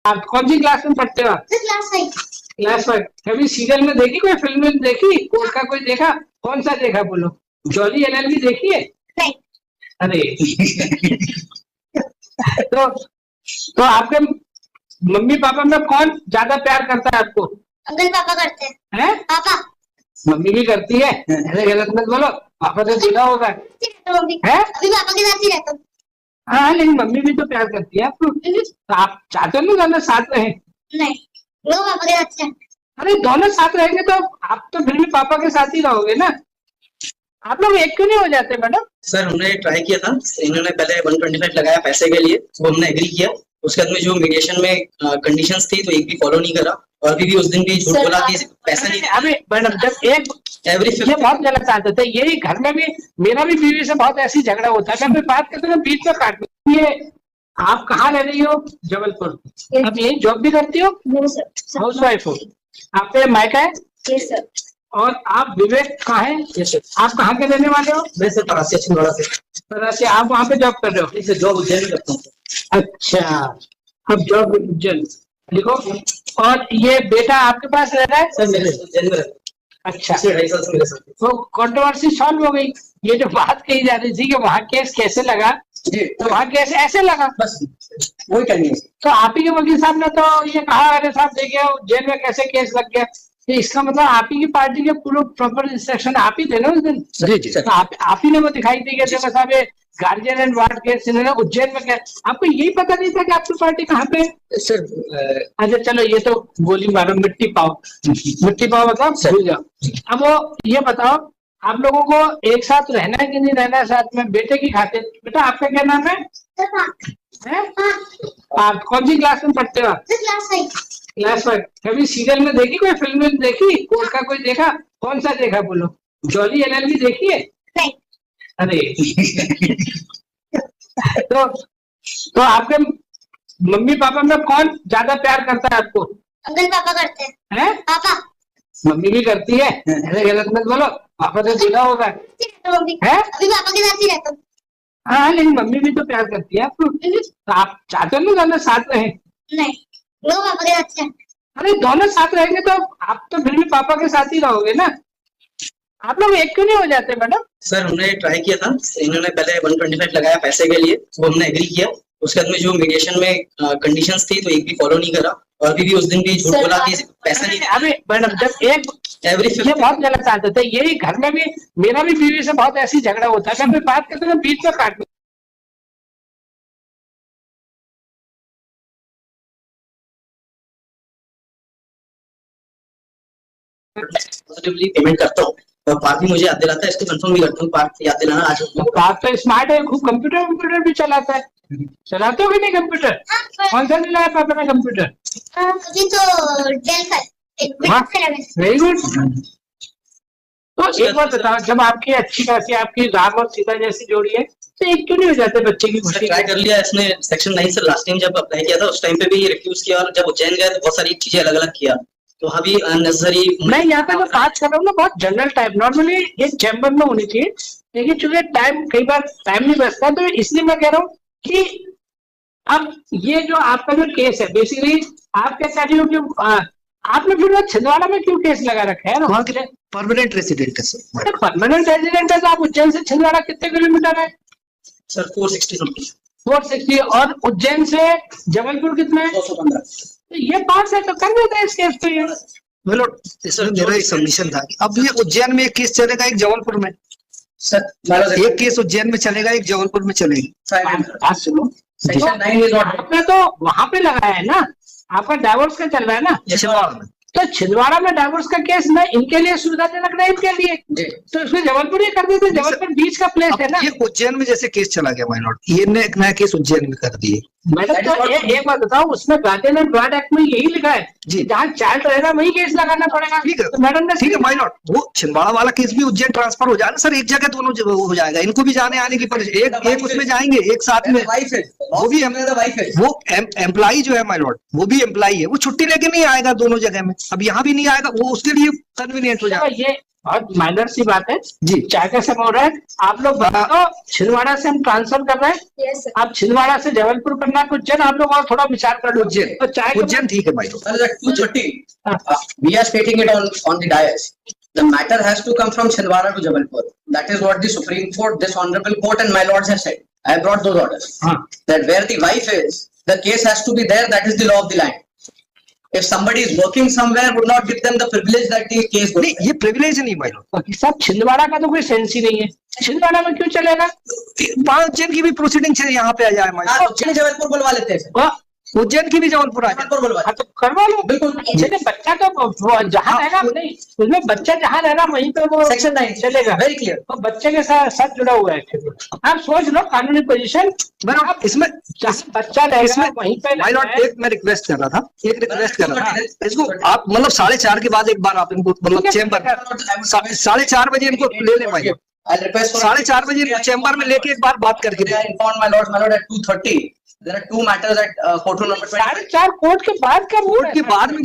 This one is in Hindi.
आप कौन सी क्लास में पढ़ते हो आप? क्लास 5। क्लास 5। कभी सीरियल में देखी, कोई फिल्म में देखी, कोर्ट का कोई देखा? कौन सा देखा बोलो? जॉली एलएलबी देखी है? नहीं। अरे तो आपके मम्मी पापा में कौन ज्यादा प्यार करता है आपको? अंकल पापा करते हैं। पापा। मम्मी भी करती है? ऐसे गलत मत बोलो, पापा तो सीधा होगा है? अभी पापा के साथ ही रहता हूँ। हाँ, लेकिन मम्मी भी तो प्यार करती है आपको। तो आप चाहते हो ना दोनों साथ रहे? नहीं, वो पापा के साथ है। अरे दोनों साथ रहेंगे तो आप तो फिर भी पापा के साथ ही रहोगे ना। आप लोग एक क्यों नहीं हो जाते मैडम? सर हमने ट्राई किया था, इन्होंने पहले 125 लगाया पैसे के लिए, वो हमने एग्री किया। उसके बाद में जो मीडिएशन में कंडीशंस थी तो एक भी फॉलो नहीं करा, और अभी उस दिन भी झूठ बोला कि पैसा नहीं। अभी मैडम जब एक ये बहुत गलत आदत है, यही घर में भी मेरा भी बीवी से बहुत ऐसी झगड़ा होता है, मैं बात करते हैं बीच में काट। ये आप कहाँ रह रही हो? जबलपुर। अब यही जॉब भी करती हो? हाउस वाइफ हो? आपके मायका है? Yes sir. और आप विवेक कहाँ है? आप कहाँ के रहने वाले हो? मैं सर परासी छिंदवाड़ा से। परासी। आप वहाँ पे जॉब कर रहे हो? जॉब उज्जैन में करता हूँ। अच्छा, अब जॉब उज्जैन लिखो। और ये बेटा आपके पास रह रहा है? सर मेरे उज्जैन में। अच्छा, 2.5 साल से मेरे साथ। तो कंट्रोवर्सी सॉल्व हो गई। ये जो बात कही जा रही थी कि वहाँ केस कैसे लगा, तो वहाँ केस ऐसे लगा, बस वही करनी है। तो आप ही के वकील साहब ने तो ये कहा, अरे साहब देखिए जेल में कैसे केस लग गया, तो इसका मतलब आप ही की पार्टी के पूरे प्रॉपर इंस्ट्रक्शन आप ही थे ना उस दिन? जी जी। तो आप ही ने वो दिखाई दी कि देखो साहब ये गार्जियन एंड वार्ड केस इन्होंने उज्जैन में क्या, आपको यही पता नहीं था कि आपकी पार्टी कहाँ पे? सर अच्छा चलो, ये तो गोली मारो, मिट्टी पाओ। मिट्टी पाओ बताओ, भूल जाओ। अब वो ये बताओ, आप लोगों को एक साथ रहना है कि नहीं रहना है साथ में, बेटे की खातिर? बेटा आपका क्या नाम है? आप कौन सी क्लास में पढ़ते हो आप? क्लास 5। क्लास 5। कभी सीरियल में देखी, कोई फिल्म में देखी, कोर्ट का कोई देखा? कौन सा देखा बोलो? जॉली एलएलबी देखी है? नहीं। अरे तो आपके मम्मी पापा में कौन ज्यादा प्यार करता है आपको? अंकल पापा करते हैं। पापा। मम्मी भी करती है? ऐसे गलत मत बोलो, पापा तो सीधा होगा है? अभी पापा के साथ ही रहता हूँ। हाँ, लेकिन मम्मी भी तो प्यार करती है आपको। तो आप चाहते हो ना दोनों साथ रहे? नहीं, वो पापा के साथ है। अरे दोनों साथ रहेंगे तो आप तो फिर भी पापा के साथ ही रहोगे ना। आप लोग एक क्यों नहीं हो जाते मैडम? सर हमने ट्राई किया था, इन्होंने पहले 125 लगाया पैसे के लिए, वो हमने एग्री किया। उसके बाद में जो मीडिएशन में कंडीशंस थी तो एक भी फॉलो नहीं करा, और अभी उस दिन भी झूठ बोला कि पैसा नहीं। अभी मैडम जब एक ये बहुत गलत आदत है, यही घर में भी मेरा भी बीवी से बहुत ऐसी झगड़ा होता है, मैं बात करते हैं बीच में काट। पॉजिटिवली पेमेंट करता हूँ, और पार्क भी मुझे याद दिलाता है, इसको कंफर्म भी करता हूँ, पार्क याद दिलाना आज। पार्क तो स्मार्ट है, खूब कंप्यूटर भी चलाता है। चलाते हो कि नहीं कंप्यूटर? कौन सा मिला है पापा ने कंप्यूटर? अभी तो डेल का वेरी गुड। तो एक बात बताओ, जब आपकी अच्छी खासी आपकी राम और सीता जैसी जोड़ी है, तो एक क्यों नहीं हो जाते बच्चे की खुशी? ट्राई कर लिया इसने सेक्शन 9 से, लास्ट टाइम जब अप्लाई किया था उस टाइम पे भी रिफ्यूज किया, और जब उज्जैन गया तो बहुत सारी चीजें अलग अलग किया, तो अभी अननेसेसरी। मैं यहाँ पे जो बात कर रहा हूँ ना, बहुत जनरल टाइप, नॉर्मली एक चैम्बर में होनी चाहिए, लेकिन चूंकि टाइम कई बार टाइम नहीं बचता, तो इसलिए मैं कह रहा हूँ कि अब ये जो आपका जो केस है, बेसिकली आप क्या चाह रही हो कि आपने फिर छिंदवाड़ा में क्यों केस लगा रखा है? वहाँ के परमानेंट रेसिडेंट है सर। परमानेंट रेजिडेंट है तो आप उज्जैन से छिंदवाड़ा कितने किलोमीटर है? Sir 460 something. 460। और उज्जैन से जबलपुर कितना है? 215। तो ये पास है तो कर देता है इस केस को। ये बोलो सर, मेरा एक सबमिशन था कि अब ये उज्जैन में एक केस चलेगा, एक जबलपुर में। सर एक केस उज्जैन में चलेगा, एक जबलपुर में चलेगा। बात सुनो, सेक्शन 9 इज नॉट। आपने तो वहां पे लगाया है ना, आपका डाइवोर्स का चल रहा है ना छिंदवाड़ा में। तो छिंदवाड़ा में डाइवोर्स का केस मैं इनके लिए सुविधाजनक नहीं, इनके लिए तो इसको जबलपुर ही कर देते। जबलपुर बीच का प्लेस है ना। ये उज्जैन में जैसे केस चला गया माय लॉर्ड, ये ने एक नया केस उज्जैन में कर दिए। मैडम तो एक बात बताओ, उसमें गार्जियन एंड वार्ड एक्ट में यही लिखा है जी, जहाँ चाइल्ड रहेगा वही केस लगाना पड़ेगा। ठीक है तो मैडम ने ठीक है माय लॉर्ड, वो छिंदवाड़ा वाला केस भी उज्जैन ट्रांसफर हो जाएगा सर, एक जगह दोनों हो जाएगा, इनको भी जाने आने की एक उसमें जाएंगे एक साथ में। वो भी वो एम्प्लॉई जो है माय लॉर्ड, वो भी एम्प्लॉई है, वो छुट्टी लेके नहीं आएगा दोनों जगह में। अब यहाँ भी नहीं आएगा, वो उसके लिए कन्वीनियंट हो जाएगा। ये बहुत माइनर सी बात है जी। चाय का समय हो रहा है, आप लोग बताओ। छिंदवाड़ा से हम ट्रांसफर कर रहे हैं, Yes, sir. आप छिंदवाड़ा से जबलपुर करना है, उज्जैन, आप लोग और थोड़ा विचार कर लो। उज्जैन, तो चाय उज्जैन ठीक है भाई। Sir, at 2:30, we are stating it on the dais. The matter has to come from Chhindwara to Jabalpur. That is what the Supreme Court, this honorable court and my lords have said. I brought those orders. That where the wife is, the case has to be there. That is the law of the land. If somebody is working somewhere, would not give them the privilege that the case goes. नहीं, ये प्रिविलेज नहीं भाई। वकील साहब छिंदवाड़ा का तो कोई सेंस ही नहीं है, छिंदवाड़ा में क्यों चलेगा? उज्जैन की भी प्रोसीडिंग से यहाँ पे आ जाए भाई। हाँ, उज्जैन जबलपुर बुलवा लेते हैं सर। उज्जैन की भी जबलपुर आ जाए। जबलपुर बुलवा हाँ तो करवा लो, बिल्कुल। जैसे बच्चा का जहाँ रहेगा नहीं, उसमें बच्चा जहाँ रहेगा वहीं पे वो सेक्शन 9 चलेगा। Very clear. तो बच्चे के साथ जुड़ा हुआ है। आप सोच लो कानूनी पोजीशन, आप इसमें जहाँ बच्चा रहेगा वहीं पे भाई लॉर्ड, एक मैं रिक्वेस्ट कर रहा था, इसको आप मतलब 4:30 के बाद एक बार आप इनको मतलब चेम्बर 4:30 बजे इनको ले लें भाई। 4:30 बजे इनको चेम्बर में लेके एक बार बात करके दें। My lord, at 2:30. There are two matters at courtroom number 20. 4:30 court के बाद का कोर्ट के बाद में